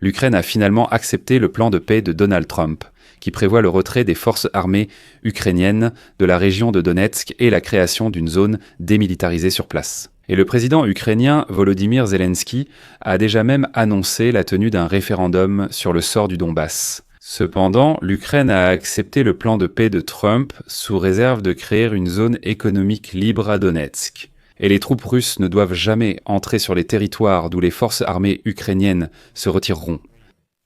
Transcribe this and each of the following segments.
L'Ukraine a finalement accepté le plan de paix de Donald Trump, qui prévoit le retrait des forces armées ukrainiennes de la région de Donetsk et la création d'une zone démilitarisée sur place. Et le président ukrainien Volodymyr Zelensky a déjà même annoncé la tenue d'un référendum sur le sort du Donbass. Cependant, l'Ukraine a accepté le plan de paix de Trump sous réserve de créer une zone économique libre à Donetsk. Et les troupes russes ne doivent jamais entrer sur les territoires d'où les forces armées ukrainiennes se retireront.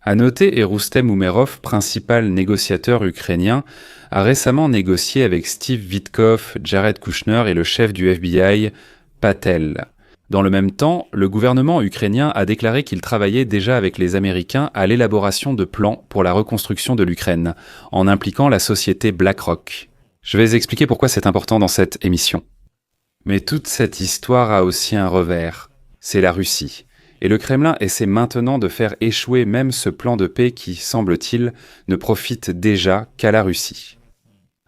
À noter, Rustem Umerov, principal négociateur ukrainien, a récemment négocié avec Steve Witkoff, Jared Kushner et le chef du FBI, Patel. Dans le même temps, le gouvernement ukrainien a déclaré qu'il travaillait déjà avec les Américains à l'élaboration de plans pour la reconstruction de l'Ukraine, en impliquant la société BlackRock. Je vais expliquer pourquoi c'est important dans cette émission. Mais toute cette histoire a aussi un revers, c'est la Russie. Et le Kremlin essaie maintenant de faire échouer même ce plan de paix qui, semble-t-il, ne profite déjà qu'à la Russie.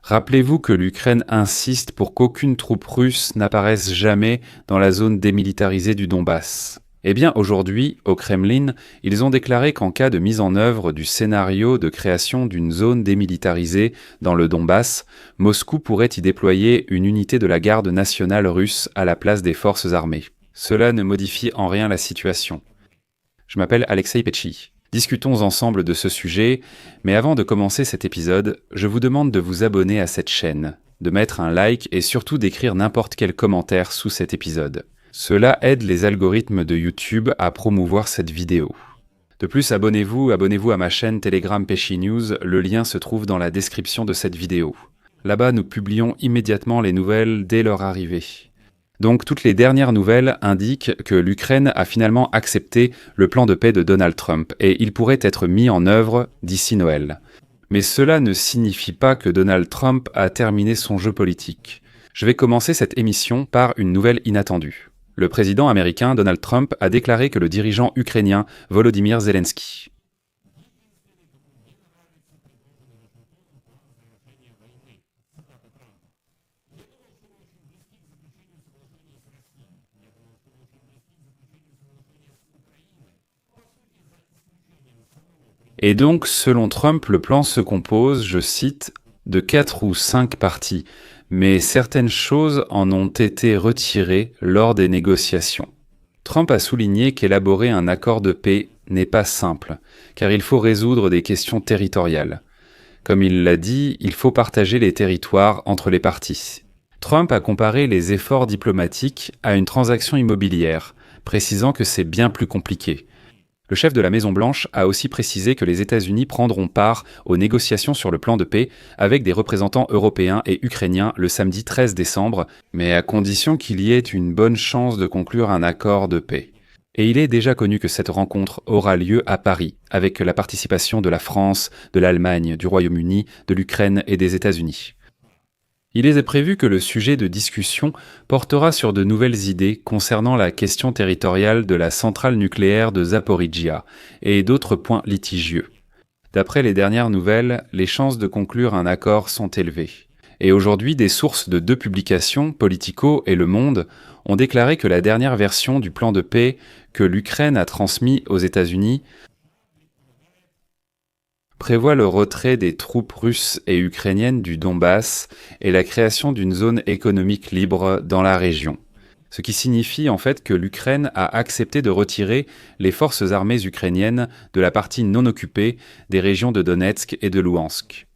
Rappelez-vous que l'Ukraine insiste pour qu'aucune troupe russe n'apparaisse jamais dans la zone démilitarisée du Donbass. Eh bien, aujourd'hui, au Kremlin, ils ont déclaré qu'en cas de mise en œuvre du scénario de création d'une zone démilitarisée dans le Donbass, Moscou pourrait y déployer une unité de la garde nationale russe à la place des forces armées. Cela ne modifie en rien la situation. Je m'appelle Alexei Petchy. Discutons ensemble de ce sujet, mais avant de commencer cet épisode, je vous demande de vous abonner à cette chaîne, de mettre un like et surtout d'écrire n'importe quel commentaire sous cet épisode. Cela aide les algorithmes de YouTube à promouvoir cette vidéo. De plus, abonnez-vous à ma chaîne Telegram Peshy News, le lien se trouve dans la description de cette vidéo. Là-bas, nous publions immédiatement les nouvelles dès leur arrivée. Donc, toutes les dernières nouvelles indiquent que l'Ukraine a finalement accepté le plan de paix de Donald Trump et il pourrait être mis en œuvre d'ici Noël. Mais cela ne signifie pas que Donald Trump a terminé son jeu politique. Je vais commencer cette émission par une nouvelle inattendue. Le président américain Donald Trump a déclaré que le dirigeant ukrainien Volodymyr Zelensky Et donc, selon Trump, le plan se compose, je cite, de 4 ou 5 parties, mais certaines choses en ont été retirées lors des négociations. Trump a souligné qu'élaborer un accord de paix n'est pas simple, car il faut résoudre des questions territoriales. Comme il l'a dit, il faut partager les territoires entre les parties. Trump a comparé les efforts diplomatiques à une transaction immobilière, précisant que c'est bien plus compliqué. Le chef de la Maison-Blanche a aussi précisé que les États-Unis prendront part aux négociations sur le plan de paix avec des représentants européens et ukrainiens le samedi 13 décembre, mais à condition qu'il y ait une bonne chance de conclure un accord de paix. Et il est déjà connu que cette rencontre aura lieu à Paris, avec la participation de la France, de l'Allemagne, du Royaume-Uni, de l'Ukraine et des États-Unis. Il est prévu que le sujet de discussion portera sur de nouvelles idées concernant la question territoriale de la centrale nucléaire de Zaporijjia et d'autres points litigieux. D'après les dernières nouvelles, les chances de conclure un accord sont élevées. Et aujourd'hui, des sources de 2 publications, Politico et Le Monde, ont déclaré que la dernière version du plan de paix que l'Ukraine a transmis aux États-Unis prévoit le retrait des troupes russes et ukrainiennes du Donbass et la création d'une zone économique libre dans la région. Ce qui signifie en fait que l'Ukraine a accepté de retirer les forces armées ukrainiennes de la partie non occupée des régions de Donetsk et de Louhansk.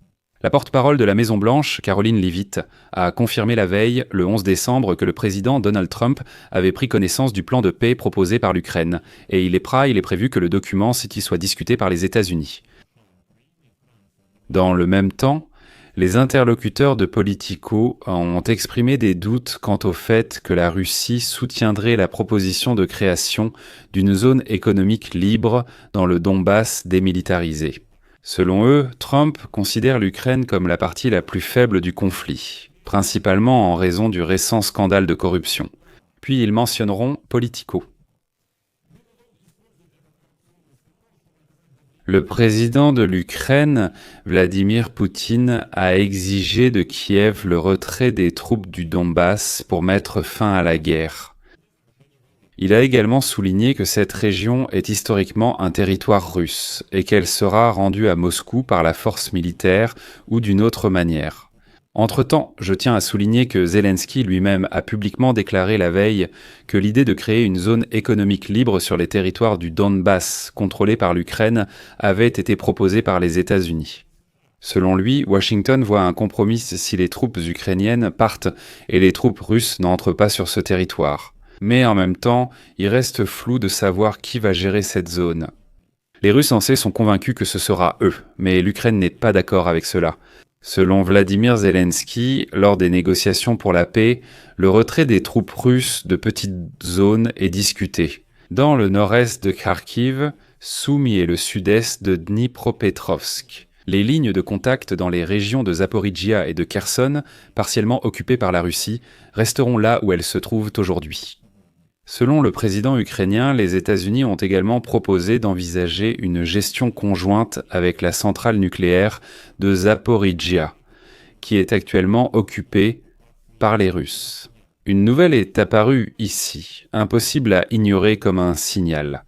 La porte-parole de la Maison-Blanche, Caroline Leavitt, a confirmé la veille, le 11 décembre, que le président Donald Trump avait pris connaissance du plan de paix proposé par l'Ukraine, et il est prévu que le document soit discuté par les États-Unis. Dans le même temps, les interlocuteurs de Politico ont exprimé des doutes quant au fait que la Russie soutiendrait la proposition de création d'une zone économique libre dans le Donbass démilitarisé. Selon eux, Trump considère l'Ukraine comme la partie la plus faible du conflit, principalement en raison du récent scandale de corruption. Puis ils mentionneront Politico. Le président de l'Ukraine, Vladimir Poutine, a exigé de Kiev le retrait des troupes du Donbass pour mettre fin à la guerre. Il a également souligné que cette région est historiquement un territoire russe et qu'elle sera rendue à Moscou par la force militaire ou d'une autre manière. Entre-temps, je tiens à souligner que Zelensky lui-même a publiquement déclaré la veille que l'idée de créer une zone économique libre sur les territoires du Donbass contrôlés par l'Ukraine avait été proposée par les États-Unis. Selon lui, Washington voit un compromis si les troupes ukrainiennes partent et les troupes russes n'entrent pas sur ce territoire. Mais en même temps, il reste flou de savoir qui va gérer cette zone. Les Russes en sont convaincus que ce sera eux, mais l'Ukraine n'est pas d'accord avec cela. Selon Vladimir Zelensky, lors des négociations pour la paix, le retrait des troupes russes de petites zones est discuté. Dans le nord-est de Kharkiv, Soumy et le sud-est de Dnipropetrovsk. Les lignes de contact dans les régions de Zaporijia et de Kherson, partiellement occupées par la Russie, resteront là où elles se trouvent aujourd'hui. Selon le président ukrainien, les États-Unis ont également proposé d'envisager une gestion conjointe avec la centrale nucléaire de Zaporijia, qui est actuellement occupée par les Russes. Une nouvelle est apparue ici, impossible à ignorer comme un signal.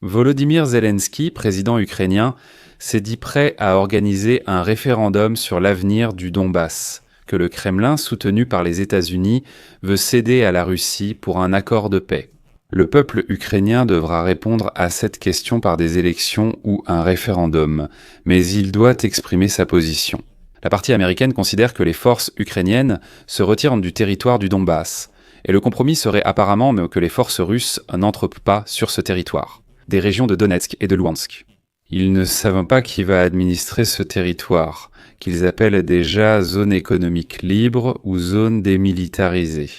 Volodymyr Zelensky, président ukrainien, s'est dit prêt à organiser un référendum sur l'avenir du Donbass, que le Kremlin, soutenu par les États-Unis, veut céder à la Russie pour un accord de paix. Le peuple ukrainien devra répondre à cette question par des élections ou un référendum, mais il doit exprimer sa position. La partie américaine considère que les forces ukrainiennes se retirent du territoire du Donbass, et le compromis serait apparemment que les forces russes n'entrent pas sur ce territoire, des régions de Donetsk et de Louhansk. Ils ne savent pas qui va administrer ce territoire, qu'ils appellent déjà zone économique libre ou zone démilitarisée.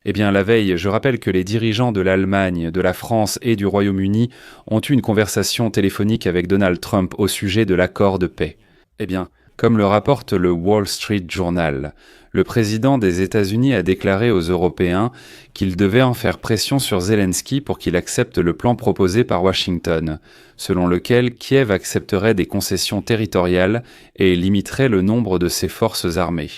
Eh bien, la veille, je rappelle que les dirigeants de l'Allemagne, de la France et du Royaume-Uni ont eu une conversation téléphonique avec Donald Trump au sujet de l'accord de paix. Eh bien, comme le rapporte le Wall Street Journal, le président des États-Unis a déclaré aux Européens qu'il devait en faire pression sur Zelensky pour qu'il accepte le plan proposé par Washington, selon lequel Kiev accepterait des concessions territoriales et limiterait le nombre de ses forces armées.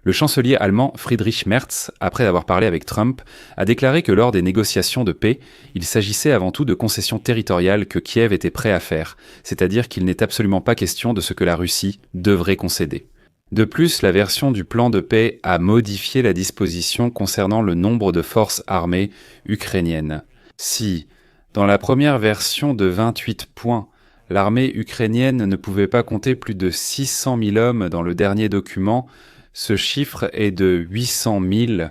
Le chancelier allemand Friedrich Merz, après avoir parlé avec Trump, a déclaré que lors des négociations de paix, il s'agissait avant tout de concessions territoriales que Kiev était prêt à faire, c'est-à-dire qu'il n'est absolument pas question de ce que la Russie devrait concéder. De plus, la version du plan de paix a modifié la disposition concernant le nombre de forces armées ukrainiennes. Si, dans la première version de 28 points, l'armée ukrainienne ne pouvait pas compter plus de 600 000 hommes dans le dernier document, ce chiffre est de 800 000.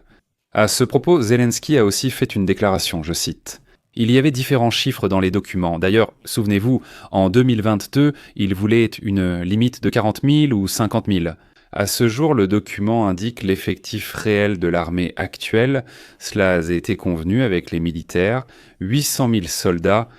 À ce propos, Zelensky a aussi fait une déclaration, je cite. « Il y avait différents chiffres dans les documents. D'ailleurs, souvenez-vous, en 2022, il voulait une limite de 40 000 ou 50 000. À ce jour, le document indique l'effectif réel de l'armée actuelle. Cela a été convenu avec les militaires, 800 000 soldats.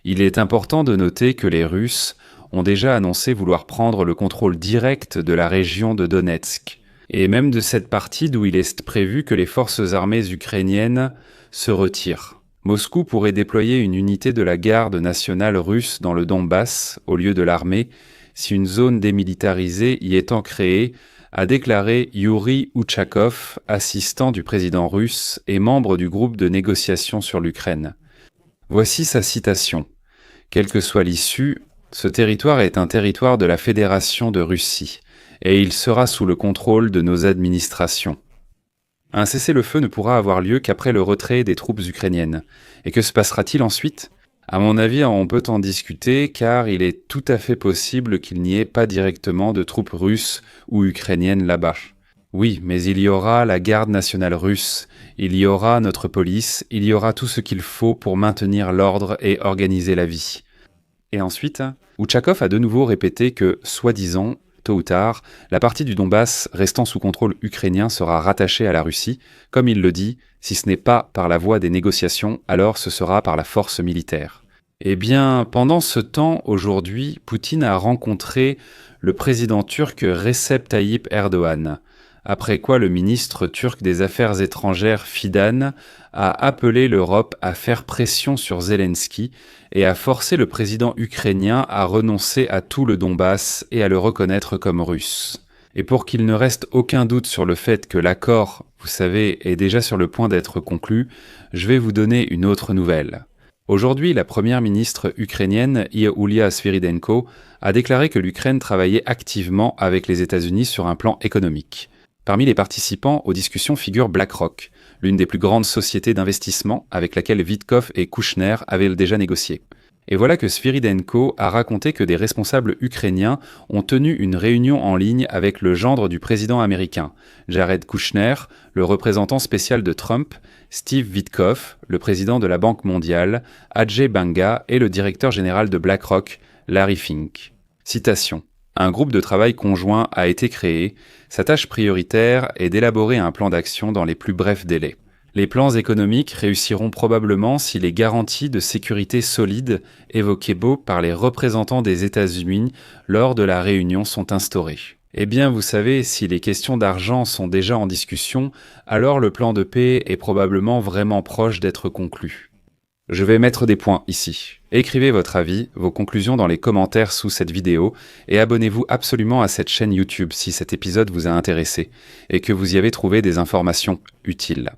Il est important de noter que les Russes ont déjà annoncé vouloir prendre le contrôle direct de la région de Donetsk, et même de cette partie d'où il est prévu que les forces armées ukrainiennes se retirent. Moscou pourrait déployer une unité de la garde nationale russe dans le Donbass au lieu de l'armée, si une zone démilitarisée y étant créée, a déclaré Yuri Uchakov, assistant du président russe et membre du groupe de négociation sur l'Ukraine. Voici sa citation. « Quelle que soit l'issue, ce territoire est un territoire de la Fédération de Russie, et il sera sous le contrôle de nos administrations. Un cessez-le-feu ne pourra avoir lieu qu'après le retrait des troupes ukrainiennes. Et que se passera-t-il ensuite ? À mon avis, on peut en discuter, car il est tout à fait possible qu'il n'y ait pas directement de troupes russes ou ukrainiennes là-bas. Oui, mais il y aura la garde nationale russe, il y aura notre police, il y aura tout ce qu'il faut pour maintenir l'ordre et organiser la vie. » Et ensuite, Uchakov a de nouveau répété que, soi-disant, tôt ou tard, la partie du Donbass restant sous contrôle ukrainien sera rattachée à la Russie. Comme il le dit, si ce n'est pas par la voie des négociations, alors ce sera par la force militaire. Eh bien, pendant ce temps, aujourd'hui, Poutine a rencontré le président turc Recep Tayyip Erdogan, après quoi le ministre turc des Affaires étrangères Fidan a appelé l'Europe à faire pression sur Zelensky et à forcer le président ukrainien à renoncer à tout le Donbass et à le reconnaître comme russe. Et pour qu'il ne reste aucun doute sur le fait que l'accord, vous savez, est déjà sur le point d'être conclu, je vais vous donner une autre nouvelle. Aujourd'hui, la première ministre ukrainienne, Yulia Sviridenko, a déclaré que l'Ukraine travaillait activement avec les États-Unis sur un plan économique. Parmi les participants aux discussions figure BlackRock, l'une des plus grandes sociétés d'investissement avec laquelle Witkoff et Kouchner avaient déjà négocié. Et voilà que Sviridenko a raconté que des responsables ukrainiens ont tenu une réunion en ligne avec le gendre du président américain, Jared Kushner, le représentant spécial de Trump, Steve Witkoff, le président de la Banque mondiale, Ajay Banga et le directeur général de BlackRock, Larry Fink. Citation. Un groupe de travail conjoint a été créé. Sa tâche prioritaire est d'élaborer un plan d'action dans les plus brefs délais. Les plans économiques réussiront probablement si les garanties de sécurité solides évoquées par les représentants des États-Unis lors de la réunion sont instaurées. Eh bien, vous savez, si les questions d'argent sont déjà en discussion, alors le plan de paix est probablement vraiment proche d'être conclu. Je vais mettre des points ici. Écrivez votre avis, vos conclusions dans les commentaires sous cette vidéo et abonnez-vous absolument à cette chaîne YouTube si cet épisode vous a intéressé et que vous y avez trouvé des informations utiles.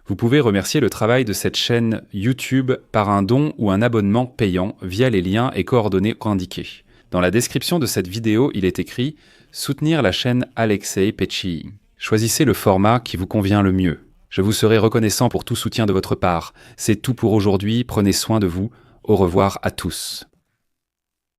Vous pouvez remercier le travail de cette chaîne YouTube par un don ou un abonnement payant via les liens et coordonnées indiqués. Dans la description de cette vidéo, il est écrit « Soutenir la chaîne Alexei Petchii ». Choisissez le format qui vous convient le mieux. Je vous serai reconnaissant pour tout soutien de votre part. C'est tout pour aujourd'hui, prenez soin de vous. Au revoir à tous.